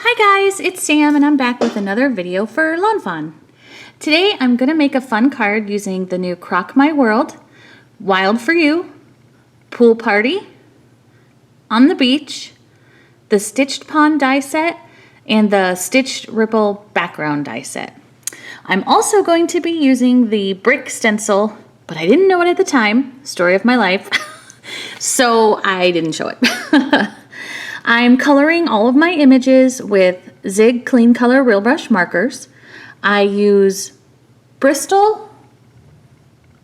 Hi guys, it's Sam and I'm back with another video for Lawn Fawn. Today I'm going to make a fun card using the new Croc My World, Wild for You, Pool Party, On the Beach, the Stitched Pond die set, and the Stitched Ripple background die set. I'm also going to be using the brick stencil, but I didn't know it at the time, story of my life, so I didn't show it. I'm coloring all of my images with Zig Clean Color Real Brush markers. I use Bristol,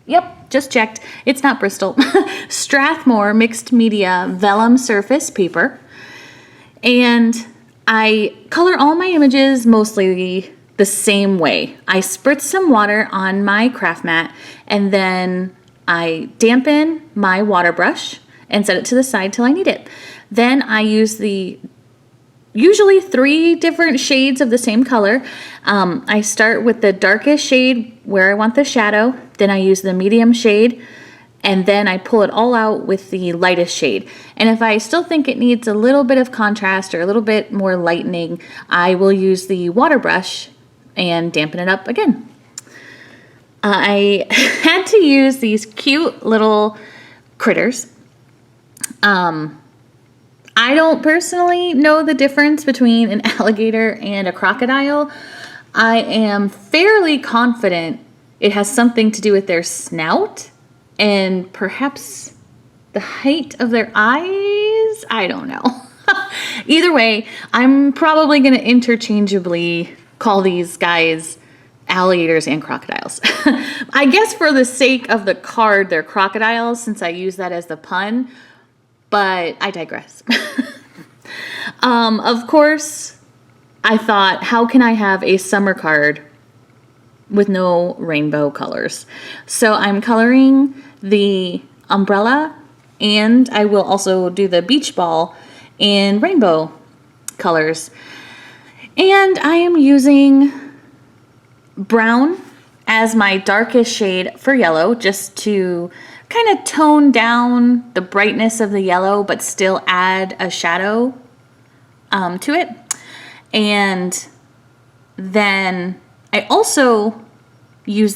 yep, just checked, it's not Bristol, Strathmore Mixed Media Vellum Surface Paper. And I color all my images mostly the same way. I spritz some water on my craft mat and then I dampen my water brush and set it to the side till I need it. Then I use the usually 3 different shades of the same color. I start with the darkest shade where I want the shadow, then I use the medium shade, and then I pull it all out with the lightest shade. And if I still think it needs a little bit of contrast or a little bit more lightening, I will use the water brush and dampen it up again. I had to use these cute little critters. I don't personally know the difference between an alligator and a crocodile. I am fairly confident it has something to do with their snout and perhaps the height of their eyes. I don't know. Either way, I'm probably going to interchangeably call these guys alligators and crocodiles. I guess for the sake of the card, they're crocodiles since I use that as the pun. But I digress. Of course, I thought, how can I have a summer card with no rainbow colors? So I'm coloring the umbrella and I will also do the beach ball in rainbow colors. And I am using brown as my darkest shade for yellow just to kind of tone down the brightness of the yellow but still add a shadow to it. And then I also use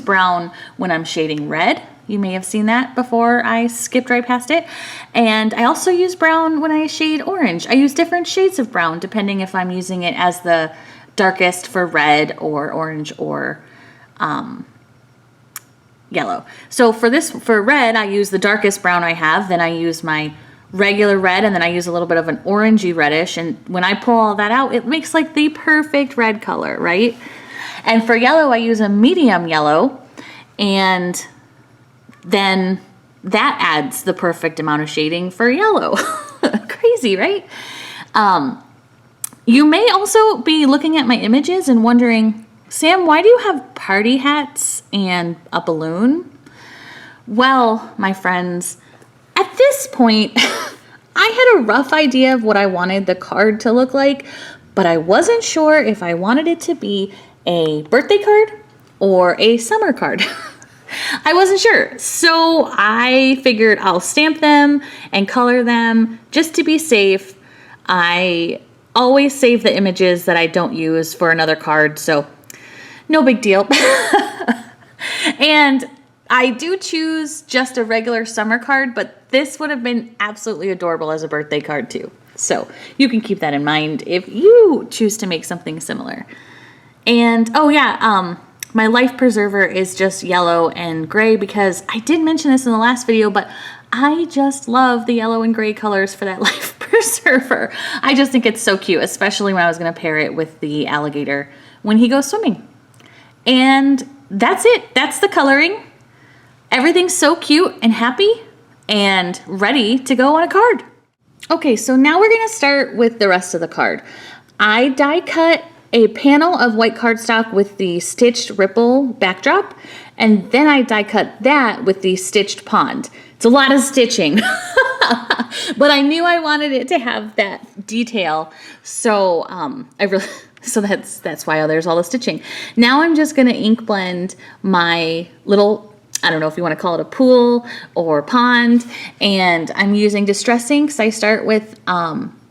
brown when I'm shading red. You may have seen that before I skipped right past it. And I also use brown when I shade orange. I use different shades of brown depending if I'm using it as the darkest for red or orange or yellow. So for red, I use the darkest brown I have, then I use my regular red, and then I use a little bit of an orangey reddish, and when I pull all that out, it makes like the perfect red color, right? And for yellow, I use a medium yellow, and then that adds the perfect amount of shading for yellow. Crazy, right? You may also be looking at my images and wondering, Sam, why do you have party hats and a balloon? Well, my friends, at this point, I had a rough idea of what I wanted the card to look like, but I wasn't sure if I wanted it to be a birthday card or a summer card. I wasn't sure, so I figured I'll stamp them and color them just to be safe. I always save the images that I don't use for another card, so no big deal. And I do choose just a regular summer card, but this would have been absolutely adorable as a birthday card too. So you can keep that in mind if you choose to make something similar. And oh yeah, my life preserver is just yellow and gray because I did mention this in the last video, but I just love the yellow and gray colors for that life preserver. I just think it's so cute, especially when I was going to pair it with the alligator when he goes swimming. And that's it. That's the coloring. Everything's so cute and happy and ready to go on a card. Okay, so now we're going to start with the rest of the card. I die cut a panel of white cardstock with the stitched ripple backdrop, and then I die cut that with the stitched pond. It's a lot of stitching, but I knew I wanted it to have that detail, so So that's why there's all the stitching. Now I'm just going to ink blend my little, I don't know if you want to call it a pool or pond, and I'm using Distress inks. I start with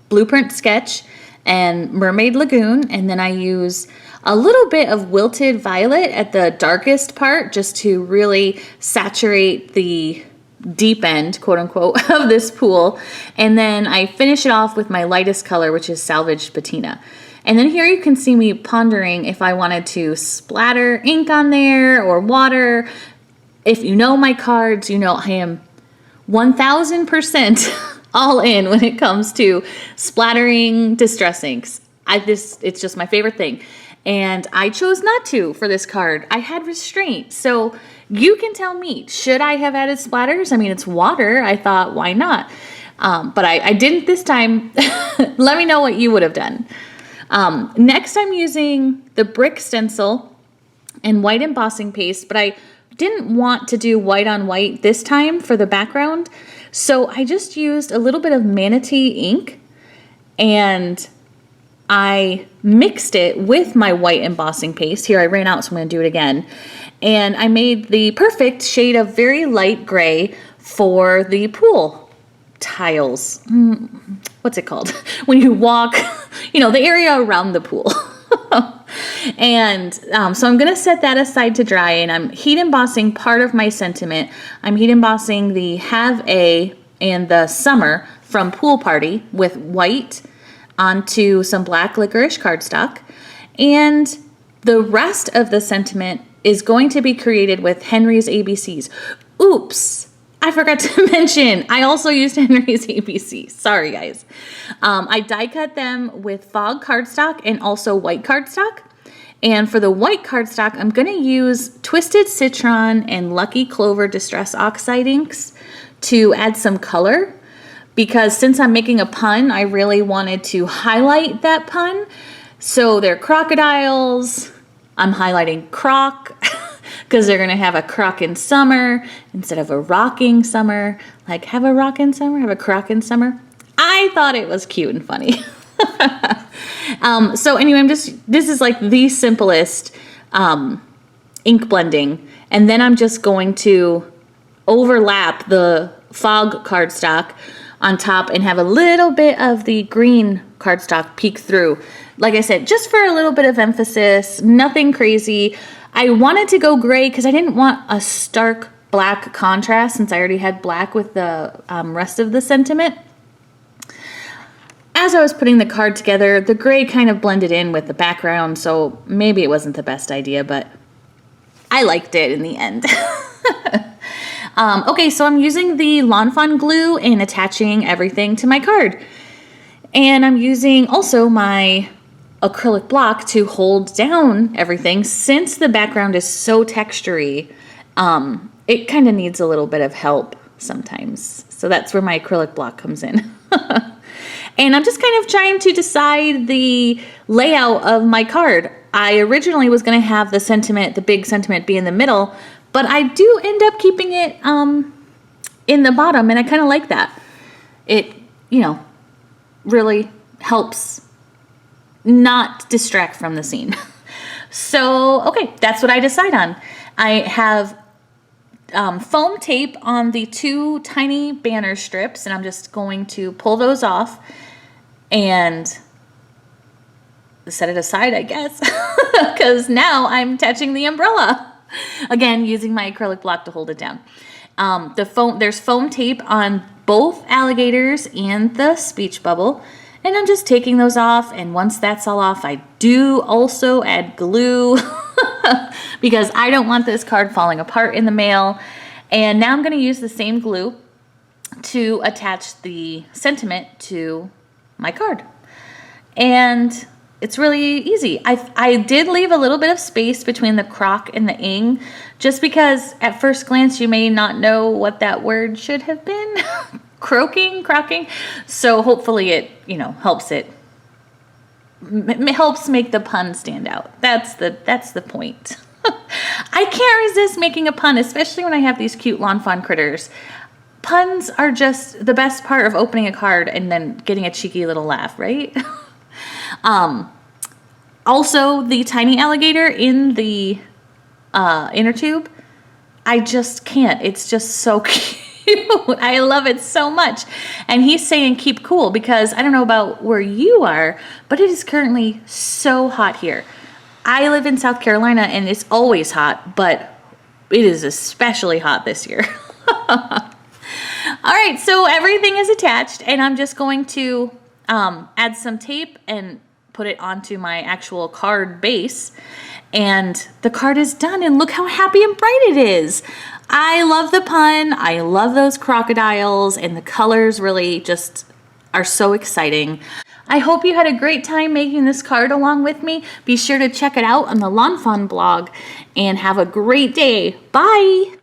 Blueprint Sketch, and Mermaid Lagoon, and then I use a little bit of Wilted Violet at the darkest part just to really saturate the deep end, quote unquote, of this pool. And then I finish it off with my lightest color, which is Salvaged Patina. And then here you can see me pondering if I wanted to splatter ink on there or water. If you know my cards, you know I am 1000% all in when it comes to splattering distress inks. It's just my favorite thing. And I chose not to for this card. I had restraint. So you can tell me, should I have added splatters? I mean, it's water. I thought, why not? But I didn't this time. Let me know what you would have done. Next, I'm using the brick stencil and white embossing paste, but I didn't want to do white on white this time for the background. So I just used a little bit of manatee ink and I mixed it with my white embossing paste. Here, I ran out, so I'm going to do it again. And I made the perfect shade of very light gray for the pool tiles. What's it called? When you walk, you know, the area around the pool. And so I'm going to set that aside to dry, and I'm heat embossing part of my sentiment. I'm heat embossing the Have A and the Summer from Pool Party with white onto some black licorice cardstock. And the rest of the sentiment is going to be created with Henry's ABCs. Oops, I forgot to mention, I also used Henry's ABCs. Sorry, guys. I die cut them with fog cardstock and also white cardstock. And for the white cardstock, I'm going to use Twisted Citron and Lucky Clover Distress Oxide inks to add some color. Because since I'm making a pun, I really wanted to highlight that pun. So they're crocodiles. I'm highlighting Croc because they're going to have a croc in summer instead of a rocking summer. Like, have a rock in summer, have a croc in summer. I thought it was cute and funny. So anyway, this is like the simplest ink blending. And then I'm just going to overlap the fog cardstock on top and have a little bit of the green cardstock peek through. Like I said, just for a little bit of emphasis, nothing crazy. I wanted to go gray because I didn't want a stark black contrast since I already had black with the rest of the sentiment. As I was putting the card together, the gray kind of blended in with the background, so maybe it wasn't the best idea, but I liked it in the end. Okay, so I'm using the Lawn Fawn glue and attaching everything to my card. And I'm using also my acrylic block to hold down everything. Since the background is so textury, it kind of needs a little bit of help sometimes. So that's where my acrylic block comes in. And I'm just kind of trying to decide the layout of my card. I originally was going to have the sentiment, the big sentiment, be in the middle, but I do end up keeping it in the bottom, and I kind of like that. It, you know, really helps not distract from the scene. So, okay, that's what I decide on. I have foam tape on the two tiny banner strips, and I'm just going to pull those off and set it aside, I guess, because now I'm attaching the umbrella. Again, using my acrylic block to hold it down. There's foam tape on both alligators and the speech bubble, and I'm just taking those off, and once that's all off, I do also add glue because I don't want this card falling apart in the mail. And now I'm going to use the same glue to attach the sentiment to my card. And it's really easy. I did leave a little bit of space between the croc and the ing, just because at first glance you may not know what that word should have been. Crocking. So hopefully it, you know, helps make the pun stand out. That's the point. I can't resist making a pun, especially when I have these cute Lawn Fawn critters. Puns are just the best part of opening a card and then getting a cheeky little laugh, right? Also, the tiny alligator in the inner tube, I just can't. It's just so cute. cute. I love it so much. And he's saying keep cool because I don't know about where you are, but it is currently so hot here. I live in South Carolina and it's always hot, but it is especially hot this year. All right, so everything is attached and I'm just going to add some tape and put it onto my actual card base. And the card is done and look how happy and bright it is. I love the pun. I love those crocodiles and the colors really just are so exciting. I hope you had a great time making this card along with me. Be sure to check it out on the Lawn Fawn blog and have a great day. Bye.